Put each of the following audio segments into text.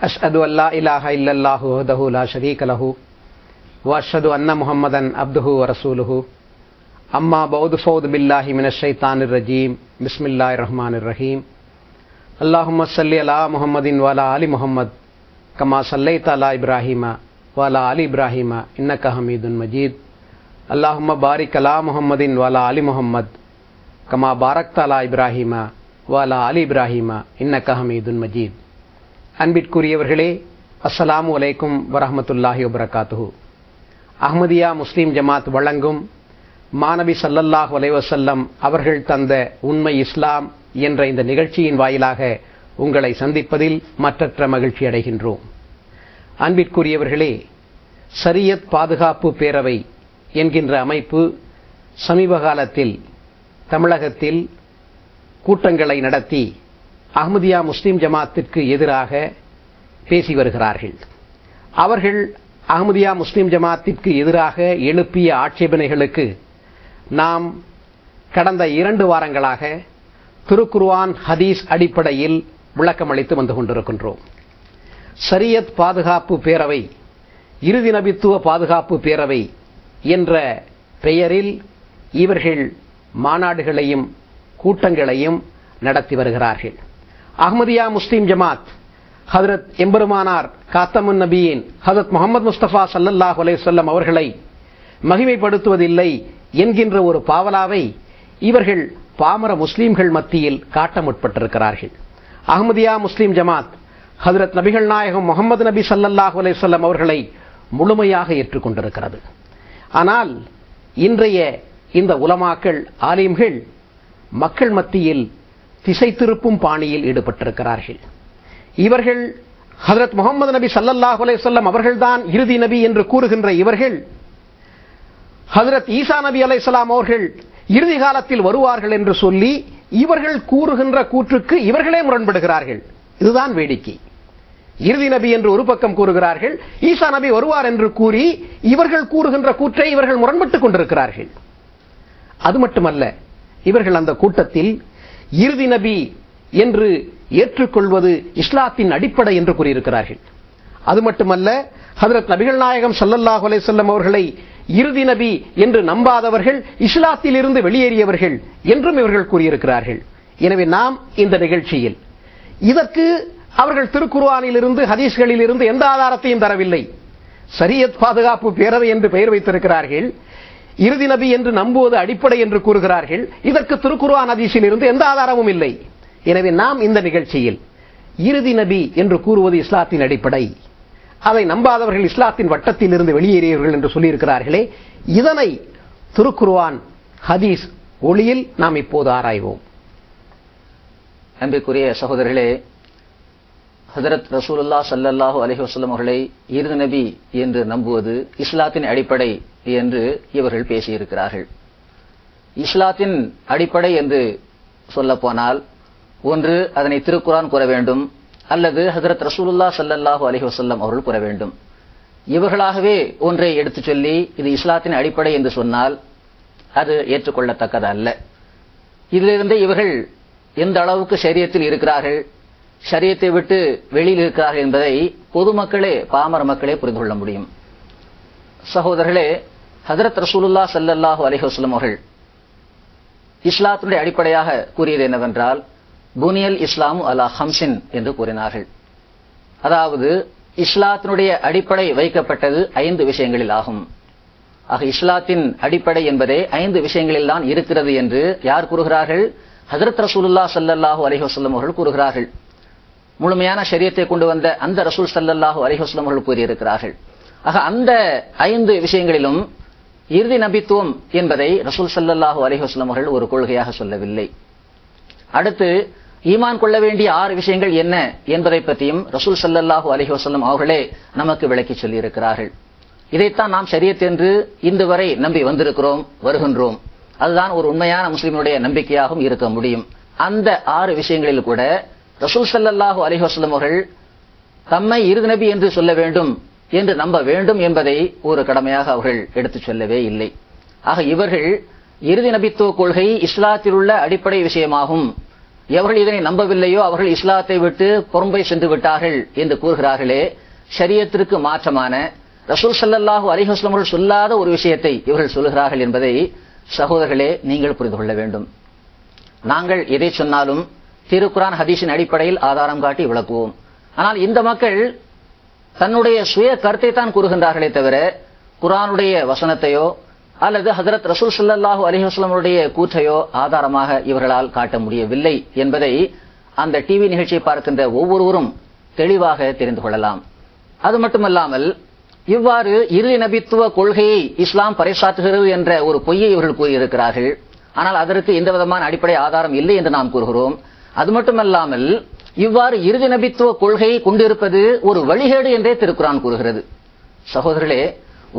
அஷ்ஹது அல்லா இலாஹா இல்லல்லாஹு வஹ்தஹு லா ஷரீக லஹு வ அஷ்ஹது அன்ன முஹம்மதன் அப்துஹு வ ரசூலுஹு அம்மா பஅது ஃபௌது பில்லாஹி மினஷ் ஷைத்தானிர் ரஜீம் பிஸ்மில்லாஹிர் ரஹ்மானிர் ரஹீம் அல்லாஹும்ம ஸல்லி அலா முஹம்மதின் வ அலா ஆலி முஹம்மத் கமா ஸல்லைத அலா இப்ராஹீம வ அலா ஆலி இப்ராஹீம இன்னக ஹமீதுன் மஜீத் அல்லாஹும்ம பாரிக் அலா முஹம்மதின் வ அலா ஆலி முஹம்மத் கமா பாரக்த அலா இப்ராஹீம வ அலா ஆலி இப்ராஹீம இன்னக ஹமீதுன் மஜீத். அன்பிற்குரியவர்களே, அஸ்ஸலாமு அலைக்கும் வரஹ்மத்துல்லாஹி வபரகாத்துஹு. அஹ்மதியா முஸ்லிம் ஜமாத் வழங்கும் மாநபி ஸல்லல்லாஹு அலைஹி வஸல்லம் அவர்கள் தந்த உண்மை இஸ்லாம் என்ற இந்த நிகழ்ச்சியின் வாயிலாக உங்களை சந்திப்பதில் மற்றற்ற மகிழ்ச்சி அடைகின்றோம். அன்பிற்குரியவர்களே, ஷரியத் பாதுகாப்பு பேரவை என்கின்ற அமைப்பு சமீப காலத்தில் தமிழகத்தில் கூட்டங்களை நடத்தி அஹ்மதியா முஸ்லிம் ஜமாத்திற்கு எதிராக பேசி வருகிறார்கள். அவர்கள் அஹ்மதியா முஸ்லிம் ஜமாத்திற்கு எதிராக எழுப்பிய ஆட்சேபனைகளுக்கு நாம் கடந்த 2 வாரங்களாக திருக்குர்ஆன் ஹதீஸ் அடிப்படையில் விளக்கமளித்து வந்து கொண்டிருக்கின்றோம். ஷரியத் பாதுகாப்பு பேரவை, இறுதி நபித்துவ பாதுகாப்பு பேரவை என்ற பெயரில் இவர்கள் மாநாடுகளையும் கூட்டங்களையும் நடத்தி வருகிறார்கள். அஹ்மதியா முஸ்லிம் ஜமாத் ஹஜ்ரத் எம்பெருமானார் காத்தமுன் நபியின் ஹஜ்ரத் முஹம்மது முஸ்தபா ஸல்லல்லாஹு அலைஹி வஸல்லம் அவர்களை மகிமைப்படுத்துவதில்லை என்கின்ற ஒரு பாவலாவை இவர்கள் பாமர முஸ்லிம்கள் மத்தியில் காட்ட முற்பட்டிருக்கிறார்கள். அஹ்மதியா முஸ்லிம் ஜமாத் ஹஜ்ரத் நபிகள் நாயகம் முஹம்மது நபி ஸல்லல்லாஹு அலைஹி வஸல்லம் அவர்களை முழுமையாக ஏற்றுக்கொண்டிருக்கிறது. ஆனால் இன்றைய இந்த உலமாக்கள், ஆலிம்கள் மக்கள் மத்தியில் திசை திருப்பும் பாணியில் ஈடுபட்டிருக்கிறார்கள். இவர்கள் ஹஜ்ரத் முஹம்மது நபி ஸல்லல்லாஹு அலைஹி வஸல்லம் அவர்கள்தான் இறுதி நபி என்று கூறுகின்ற இவர்கள் ஹஜ்ரத் ஈசா நபி அலைஹிஸ்ஸலாம் அவர்கள் இறுதி காலத்தில் வருவார்கள் என்று சொல்லி இவர்கள் கூறுகின்ற கூற்றுக்கு இவர்களே முரண்படுகிறார்கள். இதுதான் வேடிக்கை. இறுதி நபி என்று ஒரு பக்கம் கூறுகிறார்கள், ஈசா நபி வருவார் என்று கூறி இவர்கள் கூறுகின்ற கூற்றை இவர்கள் முரண்பட்டுக் கொண்டிருக்கிறார்கள். அது மட்டுமல்ல, இவர்கள் அந்த கூட்டத்தில் இறுதி நபி என்று ஏற்றுக்கொள்வது இஸ்லாத்தின் அடிப்படை என்று கூறியிருக்கிறார்கள். அது மட்டுமல்ல, ஹஜ்ரத் நபிகள் நாயகம் ஸல்லல்லாஹு அலைஹி வஸல்லம் அவர்களை இறுதி நபி என்று நம்பாதவர்கள் இஸ்லாத்தில் இருந்து வெளியேறியவர்கள் என்றும் இவர்கள் கூறியிருக்கிறார்கள். எனவே நாம் இந்த நிகழ்ச்சியில் இதற்கு அவர்கள் திருக்குர்ஆனில் இருந்து ஹதீஸ்களில் இருந்து எந்த ஆதாரத்தையும் தரவில்லை. ஷரியத் பாதுகாப்பு பேரவை என்று பெயர் வைத்திருக்கிறார்கள், இறுதி நபி என்று நம்புவது அடிப்படை என்று கூறுகிறார்கள். இதற்கு திருக்குர்ஆன் ஹதீஸில் இருந்து எந்த ஆதாரமும் இல்லை. எனவே நாம் இந்த நிகழ்ச்சியில் இறுதி நபி என்று கூறுவது இஸ்லாத்தின் அடிப்படை, அதை நம்பாதவர்கள் இஸ்லாத்தின் வட்டத்தில் இருந்து வெளியேறியவர்கள் என்று சொல்லியிருக்கிறார்களே, இதனை திருக்குர்ஆன் ஹதீஸ் ஒளியில் நாம் இப்போது ஆராய்வோம். அன்பிற்குரிய சகோதரர்களே, ஹஜ்ரத் ரசூலுல்லாஹ் ஸல்லல்லாஹு அலைஹி வஸல்லம் அவர்களை இறுதி நபி என்று நம்புவது இஸ்லாத்தின் அடிப்படை என்று இவர்கள் பேசியிருக்கிறார்கள். இஸ்லாத்தின் அடிப்படை என்று சொல்ல போனால் ஒன்று அதனை திருக்குர்ஆன் கூற வேண்டும், அல்லது ஹஜ்ரத் ரசூலுல்லாஹ் ஸல்லல்லாஹு அலைஹி வஸல்லம் அவர்கள் கூற வேண்டும். இவர்களாகவே ஒன்றை எடுத்து சொல்லி இது இஸ்லாத்தின் அடிப்படை என்று சொன்னால் அது ஏற்றுக்கொள்ளத்தக்கது அல்ல. இதிலிருந்து இவர்கள் எந்த அளவுக்கு ஷரியத்தில் இருக்கிறார்கள், ஷரியத்தை விட்டு வெளியில் இருக்கிறார்கள் என்பதை பொதுமக்களே, பாமர மக்களே புரிந்து கொள்ள முடியும். சகோதரர்களே, ஹஜ்ரத் ரசூலுல்லாஹ் ஸல்லல்லாஹு அலைஹி வஸல்லம் அவர்கள் இஸ்லாத்தினுடைய அடிப்படையாக கூறியது என்னவென்றால், புனியல் இஸ்லாமு அலா ஹம்சின் என்று கூறினார்கள். அதாவது இஸ்லாத்தினுடைய அடிப்படை வைக்கப்பட்டது 5 விஷயங்களில் ஆகும். ஆக இஸ்லாத்தின் அடிப்படை என்பதே 5 விஷயங்களில் தான் இருக்கிறது என்று யார் கூறுகிறார்கள்? ஹஜ்ரத் ரசூலுல்லாஹ் ஸல்லல்லாஹு அலைஹி வஸல்லம் அவர்கள் கூறுகிறார்கள். முழுமையான ஷரியத்தை கொண்டு வந்த அந்த ரசூல் ஸல்லல்லாஹு அலைஹி வஸல்லம் அவர்கள் கூறியிருக்கிறார்கள். ஆக அந்த 5 விஷயங்களிலும் இறுதி நபித்துவம் என்பதை ரசூல் ஸல்லல்லாஹு அலைஹி வஸல்லம் அவர்கள் ஒரு கொள்கையாக சொல்லவில்லை. அடுத்து ஈமான் கொள்ள வேண்டிய 6 விஷயங்கள் என்ன என்பதை பற்றியும் ரசூல் ஸல்லல்லாஹு அலைஹி வஸல்லம் அவர்களே நமக்கு விளக்கி சொல்லியிருக்கிறார்கள். இதைத்தான் நாம் ஷரியத் என்று இன்று வரை நம்பி வந்திருக்கிறோம், வருகின்றோம். அதுதான் ஒரு உண்மையான முஸ்லிமுடைய நம்பிக்கையாகவும் இருக்க முடியும். அந்த 6 விஷயங்களில் கூட ரசூல் ஸல்லல்லாஹு அலைஹி வஸல்லம் அவர்கள் தம்மை இறுதி நபி என்று சொல்ல வேண்டும் என்று நம்ப வேண்டும் என்பதை ஒரு கடமையாக அவர்கள் எடுத்துச் சொல்லவே இல்லை. ஆக இவர்கள் இறுதி நபித்துவ கொள்கை இஸ்லாத்தில் உள்ள அடிப்படை விஷயமாகும், எவர்கள் இதனை நம்பவில்லையோ அவர்கள் இஸ்லாத்தை விட்டு புறம்பை சென்று விட்டார்கள் என்று கூறுகிறார்களே, ஷரியத்திற்கு மாற்றமான ரசூல் ஸல்லல்லாஹு அலைஹி வஸல்லம் அவர்கள் சொல்லாத ஒரு விஷயத்தை இவர்கள் சொல்கிறார்கள் என்பதை சகோதரர்களே நீங்கள் புரிந்து கொள்ள வேண்டும். நாங்கள் எதை சொன்னாலும் திருக்குரான் ஹதீஸின் அடிப்படையில் ஆதாரம் காட்டி விளக்குவோம். ஆனால் இந்த மக்கள் தன்னுடைய சுய கருத்தை தான் கூறுகின்றார்களே தவிர குர்ஆனுடைய வசனத்தையோ அல்லது ஹஜ்ரத் ரசூல் ஸல்லல்லாஹு அலைஹி வஸல்லம் அவருடைய கூற்றையோ ஆதாரமாக இவர்களால் காட்ட முடியவில்லை என்பதை அந்த டிவி நிகழ்ச்சியை பார்க்கின்ற ஒவ்வொருவரும் தெளிவாக தெரிந்து கொள்ளலாம். அது மட்டுமல்லாமல் இவ்வாறு இறுதி நபித்துவ கொள்கையை இஸ்லாம் பறைசாற்றுகிறது என்ற ஒரு பொய்யை இவர்கள் கூறியிருக்கிறார்கள். ஆனால் அதற்கு எந்த விதமான அடிப்படை ஆதாரம் இல்லை என்று நாம் கூறுகிறோம். அது மட்டுமல்லாமல் இவ்வாறு இறுதி நபித்துவ கொள்கையை கொண்டிருப்பது ஒரு வழிகேடு என்றே திருக்குரான் கூறுகிறது. சகோதரர்களே,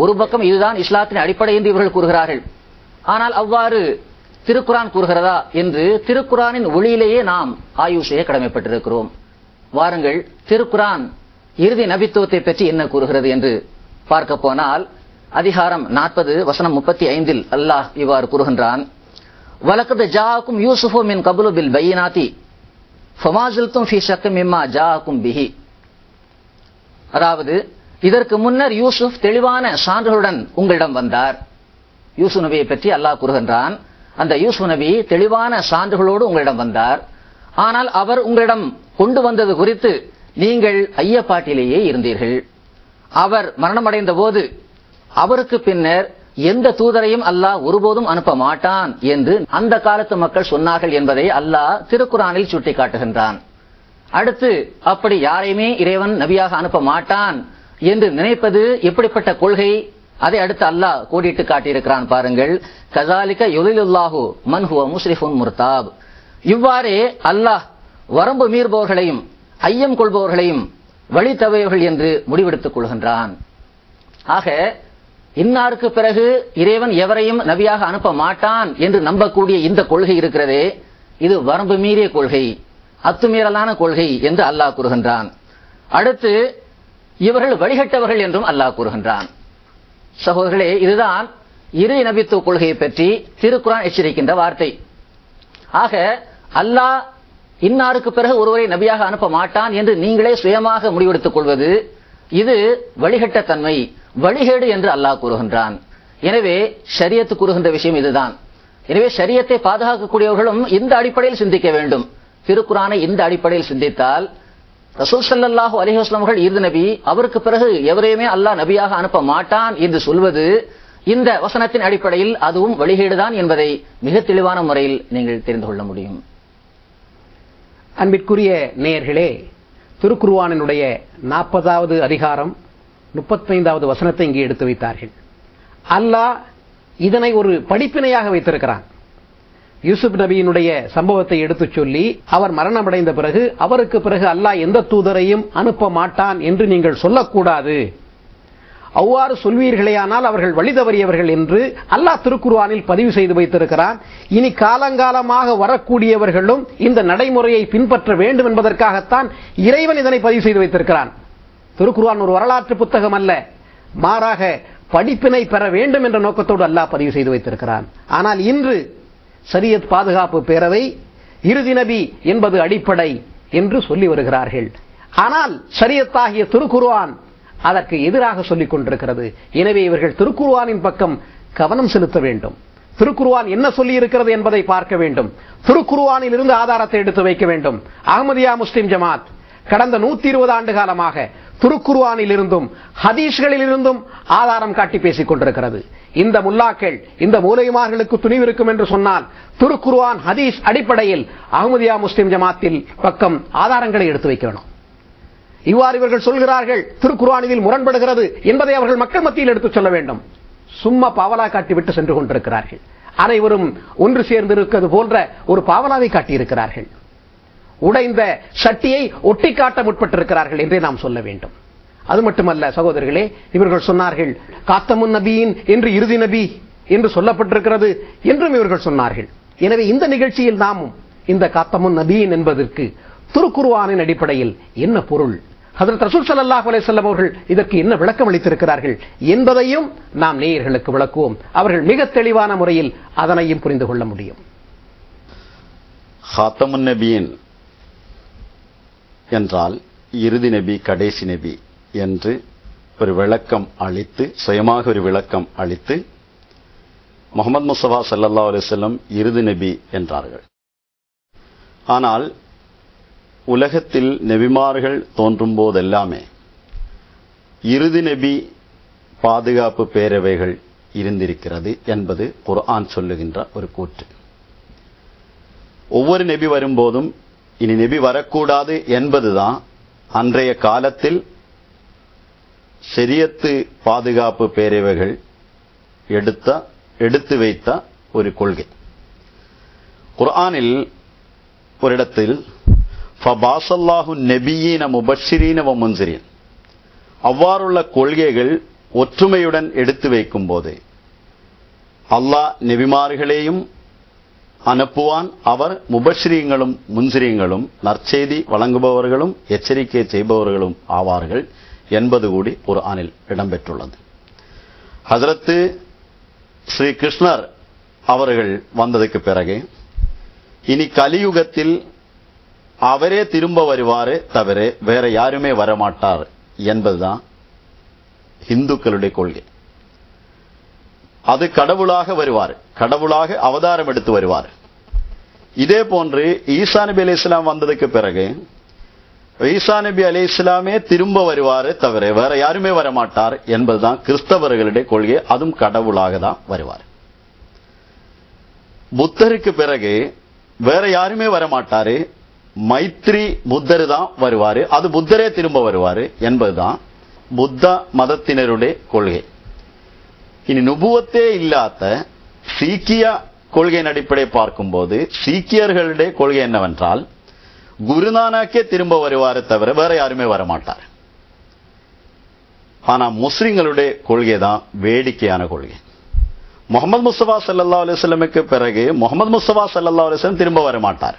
ஒரு பக்கம் இதுதான் இஸ்லாத்தின் அடிப்படை என்று இவர்கள் கூறுகிறார்கள். ஆனால் அவ்வாறு திருக்குரான் கூறுகிறதா என்று திருக்குரானின் ஒளியிலேயே நாம் ஆய்வு செய்ய கடமைப்பட்டிருக்கிறோம். வாருங்கள், திருக்குரான் இறுதி நபித்துவத்தை பற்றி என்ன கூறுகிறது என்று பார்க்க போனால், அதிகாரம் 40 வசனம் 35 அல்லாஹ் இவ்வாறு கூறுகின்றான், வலக்கத் ஜாஅக்கும் யூசுஃபு மின் கப்லு பில் பையினாத்தி ஃபமா ஸில்தும் ஃபீ ஷக்கின் மிம்மா ஜாஅக்கும் பிஹி. அதாவது, இதற்கு முன்னர் யூசுப் தெளிவான சான்றுகளுடன் உங்களிடம் வந்தார். யூசுப் நபியை பற்றி அல்லாஹ் கூறுகின்றான், அந்த யூசுப் நபி தெளிவான சான்றுகளோடு உங்களிடம் வந்தார். ஆனால் அவர் உங்களிடம் கொண்டு வந்தது குறித்து நீங்கள் ஐயப்பாட்டிலேயே இருந்தீர்கள். அவர் மரணமடைந்த போது அவருக்கு பின்னர் எந்த தூதரையும் அல்லாஹ் ஒருபோதும் அனுப்ப மாட்டான் என்று அந்த காலத்து மக்கள் சொன்னார்கள் என்பதை அல்லாஹ் திருக்குரானில் சுட்டிக்காட்டுகின்றான். அடுத்து, அப்படி யாரையுமே இறைவன் நபியாக அனுப்ப மாட்டான் என்று நினைப்பது எப்படிப்பட்ட கொள்கை? அதை அடுத்து அல்லாஹ் கோடிட்டு காட்டியிருக்கிறான். பாருங்கள், கஸாலிக யுலிலுல்லாஹு மன் ஹுவ முஸ்ரிஃபுன் முர்தாப். இவ்வாறே அல்லாஹ் வரம்பு மீறுபவர்களையும் ஐயம் கொள்பவர்களையும் வழி தவறியவர்கள் என்று முடிவெடுத்துக் கொள்கின்றான். ஆக, இன்னாருக்கு பிறகு இறைவன் எவரையும் நபியாக அனுப்ப மாட்டான் என்று நம்பக்கூடிய இந்த கொள்கை இருக்கிறதே, இது வரம்பு மீறிய கொள்கை, அத்துமீறலான கொள்கை என்று அல்லாஹ் கூறுகின்றான். அடுத்து, இவர்கள் வழிகட்டவர்கள் என்றும் அல்லாஹ் கூறுகின்றான். சகோதரர்களே, இதுதான் இறுதி நபித்துவ கொள்கையை பற்றி திருக்குரான் எச்சரிக்கின்ற வார்த்தை. ஆக, அல்லாஹ் இன்னாருக்கு பிறகு ஒருவரை நபியாக அனுப்ப மாட்டான் என்று நீங்களே சுயமாக முடிவெடுத்துக் கொள்வது, இது வழிகட்டத்தன்மை, வழிகேடு என்று அல்லாஹ் கூறுகின்றான். எனவே ஷரியத்து கூறுகின்ற விஷயம் இதுதான். எனவே ஷரியத்தை பாதுகாக்கக்கூடியவர்களும் இந்த அடிப்படையில் சிந்திக்க வேண்டும். திருக்குரானை இந்த அடிப்படையில் சிந்தித்தால், ரசூல் ஸல்லல்லாஹு அலைஹி வஸல்லம் அவர்கள் இறுதி நபி, அவருக்கு பிறகு எவரையுமே அல்லாஹ் நபியாக அனுப்ப மாட்டான் என்று சொல்வது இந்த வசனத்தின் அடிப்படையில் அதுவும் வழிகேடுதான் என்பதை மிக தெளிவான முறையில் நீங்கள் தெரிந்து கொள்ள முடியும். அன்பிற்குரிய நேயர்களே, திருக்குர்ஆனினுடைய 40வது அதிகாரம் 35வது வசனத்தை இங்கே எடுத்து வைத்தார்கள். அல்லாஹ் இதனை ஒரு படிப்பினையாக வைத்திருக்கிறான். யூசுப் நபியினுடைய சம்பவத்தை எடுத்துச் சொல்லி, அவர் மரணமடைந்த பிறகு அவருக்கு பிறகு அல்லாஹ் எந்த தூதரையும் அனுப்ப மாட்டான் என்று நீங்கள் சொல்லக்கூடாது. அவ்வாறு சொல்வீர்களேயானால் அவர்கள் வழி தவறியவர்கள் என்று அல்லாஹ் திருக்குர்ஆனில் பதிவு செய்து வைத்திருக்கிறான். இனி காலங்காலமாக வரக்கூடியவர்களும் இந்த நடைமுறையை பின்பற்ற வேண்டும் என்பதற்காகத்தான் இறைவன் இதனை பதிவு செய்து வைத்திருக்கிறான். திருக்குர்ஆன் ஒரு வரலாற்று புத்தகம் அல்ல, மாறாக படிப்பினை பெற வேண்டும் என்ற நோக்கத்தோடு அல்லாஹ் பதிவு செய்து வைத்திருக்கிறான். ஆனால் இன்று ஷரியத் பாதுகாப்பு பேரவை இறுதி நபி என்பது அடிப்படை என்று சொல்லி வருகிறார்கள். ஆனால் ஷரியத்தாகிய திருக்குர்ஆன் அதற்கு எதிராக சொல்லிக் கொண்டிருக்கிறது. எனவே இவர்கள் திருக்குர்ஆனின் பக்கம் கவனம் செலுத்த வேண்டும். திருக்குர்ஆன் என்ன சொல்லி இருக்கிறது என்பதை பார்க்க வேண்டும். திருக்குர்ஆனில் இருந்து ஆதாரத்தை எடுத்து வைக்க வேண்டும். அஹ்மதியா முஸ்லிம் ஜமாத் கடந்த 120 ஆண்டு காலமாக திருக்குர்ஆனில் இருந்தும் ஹதீஸ்களில் இருந்தும் ஆதாரம் காட்டி பேசிக் கொண்டிருக்கிறது. இந்த முல்லாக்கள், இந்த மூலைமார்களுக்கு துணிவு இருக்கும் என்று சொன்னால் திருக்குர்ஆன் ஹதீஸ் அடிப்படையில் அஹ்மதியா முஸ்லிம் ஜமாத்தில் பக்கம் ஆதாரங்களை எடுத்து வைக்க வேண்டும். இவ்வாறு இவர்கள் சொல்கிறார்கள், திருக்குர்ஆனில் முரண்படுகிறது என்பதை அவர்கள் மக்கள் மத்தியில் எடுத்துச் சொல்ல வேண்டும். சும்மா பாவலா காட்டி விட்டு சென்று கொண்டிருக்கிறார்கள். அனைவரும் ஒன்று சேர்ந்து இருக்கிறது போன்ற ஒரு பாவலாவை காட்டியிருக்கிறார்கள். உடைந்த சட்டியை ஒட்டி காட்ட முற்பட்டிருக்கிறார்கள் என்றே நாம் சொல்ல வேண்டும். அது மட்டுமல்ல சகோதரர்களே, இவர்கள் சொன்னார்கள் காத்தமுன் நபியின் என்று இறுதி நபி என்று சொல்லப்பட்டிருக்கிறது என்றும் இவர்கள் சொன்னார்கள். எனவே இந்த நிகழ்ச்சியில் நாமும் இந்த காத்தமுன் நபியின் என்பதற்கு திருக்குர்ஆனின் அடிப்படையில் என்ன பொருள், ஹஜ்ரத் ரசூல் ஸல்லல்லாஹு அலைஹி வஸல்லம் அவர்கள் இதற்கு என்ன விளக்கம் அளித்திருக்கிறார்கள் என்பதையும் நாம் நேயர்களுக்கு விளக்குவோம். அவர்கள் மிக தெளிவான முறையில் அதனையும் புரிந்து கொள்ள முடியும். ஹாத்தமுன் நபியின் என்றால் இறுதி நபி, கடைசி நபி என்று ஒரு விளக்கம் அளித்து, சுயமாக ஒரு விளக்கம் அளித்து முஹம்மது முஸ்தபா ஸல்லல்லாஹு அலைஹி வஸல்லம் இறுதி நபி என்றார்கள். ஆனால் உலகத்தில் நபிமார்கள் தோன்றும் போதெல்லாமே இறுதி நபி பாதுகாப்பு பேரவைகள் இருந்திருக்கிறது என்பது குர்ஆன் சொல்லுகின்ற ஒரு கூற்று. ஒவ்வொரு நபி வரும்போதும் இனி நபி வரக்கூடாது என்பதுதான் அன்றைய காலத்தில் ஷரியத்து பாதுகாப்பு பேரவைகள் எடுத்து வைத்த ஒரு கொள்கை. குர்ஆனில் ஒரு இடத்தில் ஃபபாஸல்லாஹு நபியீன முபஷ்ஷிரீன வ முன்சிரீன், அவ்வாறுள்ள கொள்கைகள் ஒற்றுமையுடன் எடுத்து வைக்கும் போது அல்லாஹ் நபிமார்களையும் அனுப்புவான். அவர் முபஷ்ஷிரீங்களும் முன்சிரீங்களும், நற்செய்தி வழங்குபவர்களும் எச்சரிக்கை செய்பவர்களும் ஆவார்கள் என்பது கூடி குர்ஆனில் இடம்பெற்றுள்ளது. ஹஜ்ரத் ஸ்ரீ கிருஷ்ணர் அவர்கள் வந்ததுக்கு பிறகு இனி கலியுகத்தில் அவரே திரும்ப வருவாரே தவிர வேற யாருமே வரமாட்டார் என்பதுதான் இந்துக்களுடைய கொள்கை. அது கடவுளாக வருவார், கடவுளாக அவதாரம் எடுத்து வருவார். இதே போன்று ஈசா நபி அலைஹிஸ்ஸலாம் வந்ததுக்கு பிறகு ஈசா நபி அலைஹிஸ்ஸலாமே திரும்ப வருவாரே தவிர வேற யாருமே வரமாட்டார் என்பதுதான் கிறிஸ்தவர்களுடைய கொள்கை. அதுவும் கடவுளாக தான் வருவார். புத்தருக்கு பிறகு வேற யாருமே வரமாட்டாரு, மைத்ரி புத்தர் தான் வருவாரு, அது புத்தரே திரும்ப வருவாரு என்பதுதான் புத்த மதத்தினருடைய கொள்கை. இனி நுபுவத்தே இல்லாத சீக்கிய கொள்கையின் அடிப்படை பார்க்கும்போது சீக்கியர்களுடைய கொள்கை என்னவென்றால் குருநானக்கே திரும்ப வருவாரே தவிர வேற யாருமே வரமாட்டார். ஆனா முஸ்லிம்களுடைய கொள்கை தான் வேடிக்கையான கொள்கை. முஹம்மது முஸ்தபா ஸல்லல்லாஹு அலைஹி வஸல்லமுக்கு பிறகு முஹம்மது முஸ்தபா ஸல்லல்லாஹு அலைஹி வஸல்லம் திரும்ப வரமாட்டார்.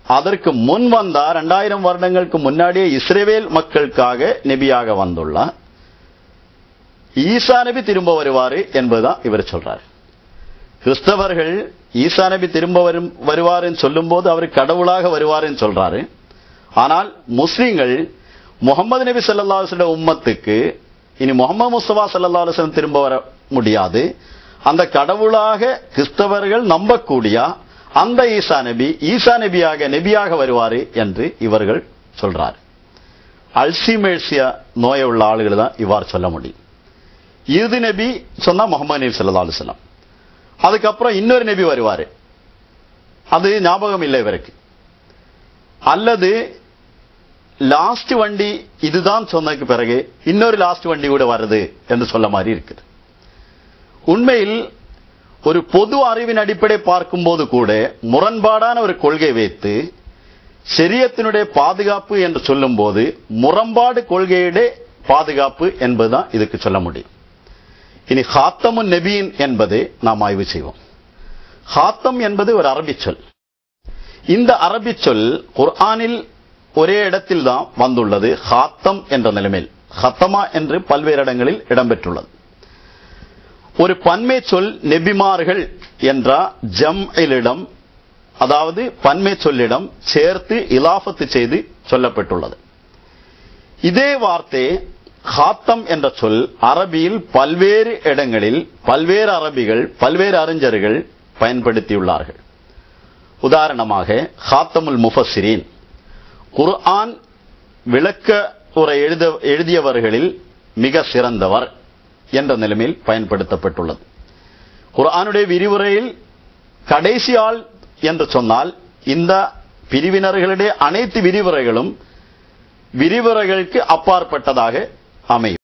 அதற்கு முன் வந்தார், 2000 வருடங்களுக்கு முன்னாடியே இஸ்ரவேல் மக்களுக்காக நபியாக வந்துள்ளார். ஈசா நபி திரும்ப வருவாரு என்பதுதான் இவர் சொல்றார். கிறிஸ்தவர்கள் ஈசா நபி திரும்ப வருவாருன்னு சொல்லும் போது அவர் கடவுளாக வருவாருன்னு சொல்றாரு. ஆனால் முஸ்லிம்கள் முகமது நபி ஸல்லல்லாஹு அலைஹி வஸல்லம் உம்மத்துக்கு இனி முஹம்மது முஸ்தபா ஸல்லல்லாஹு அலைஹி வஸல்லம் திரும்ப வர முடியாது, அந்த கடவுளாக கிறிஸ்தவர்கள் நம்பக்கூடிய அந்த ஈசா நபியாக வருவாரு என்று இவர்கள் சொல்றார். அல்சிமேசியா நோய் உள்ள ஆளுகள் தான் இவ்வாறு சொல்ல முடியும். இறுதி நபி சொன்னா முஹம்மது நபி ஸல்லல்லாஹு அலைஹி வஸல்லம், அதுக்கப்புறம் இன்னொரு நபி வருவாரு, அது ஞாபகம் இல்லை இவருக்கு. அல்லது லாஸ்ட் வண்டி இதுதான் சொன்னதுக்கு பிறகு இன்னொரு லாஸ்ட் வண்டி கூட வருது என்று சொல்ல மாதிரி இருக்குது. உண்மையில் ஒரு பொது அறிவின் அடிப்படை பார்க்கும்போது கூட முரண்பாடான ஒரு கொள்கை வைத்து ஷரியத்தினுடைய பாதுகாப்பு என்று சொல்லும் போது முரண்பாடு கொள்கையுடைய பாதுகாப்பு என்பதுதான் இதுக்கு சொல்ல முடியும். இனி ஹாத்தமுன் நபியின் என்பதை நாம் ஆய்வு செய்வோம். ஹாத்தம் என்பது ஒரு அரபி சொல். இந்த அரபி சொல் குர்ஆனில் ஒரே இடத்தில் தான் வந்துள்ளது, ஹாத்தம் என்ற நிலைமையில். ஹத்தமா என்று பல்வேறு இடங்களில் இடம்பெற்றுள்ளது. ஒரு பன்மை சொல் நெபிமார்கள் என்ற ஜம்இலிடம், அதாவது பன்மை சொல்லிடம் சேர்த்து இலாஃபத்து செய்து சொல்லப்பட்டுள்ளது. இதே வார்த்தை ஹாத்தம் என்ற சொல் அரபியில் பல்வேறு இடங்களில் பல்வேறு அரபிகள் பல்வேறு அறிஞர்கள் பயன்படுத்தியுள்ளார்கள். உதாரணமாக ஹாத்தமுல் முஃபஸ்ஸிரீன், குர்ஆன் விளக்க உரை எழுதியவர்களில் மிக சிறந்தவர் என்ற நிலைமையில் பயன்படுத்தப்பட்டுள்ளது. குர்ஆனுடைய விரிவுரையில் கடைசி ஆள் என்று சொன்னால் இந்த பிரிவினர்களுடைய அனைத்து விரிவுரைகளுக்கு அப்பாற்பட்டதாக அமையும்.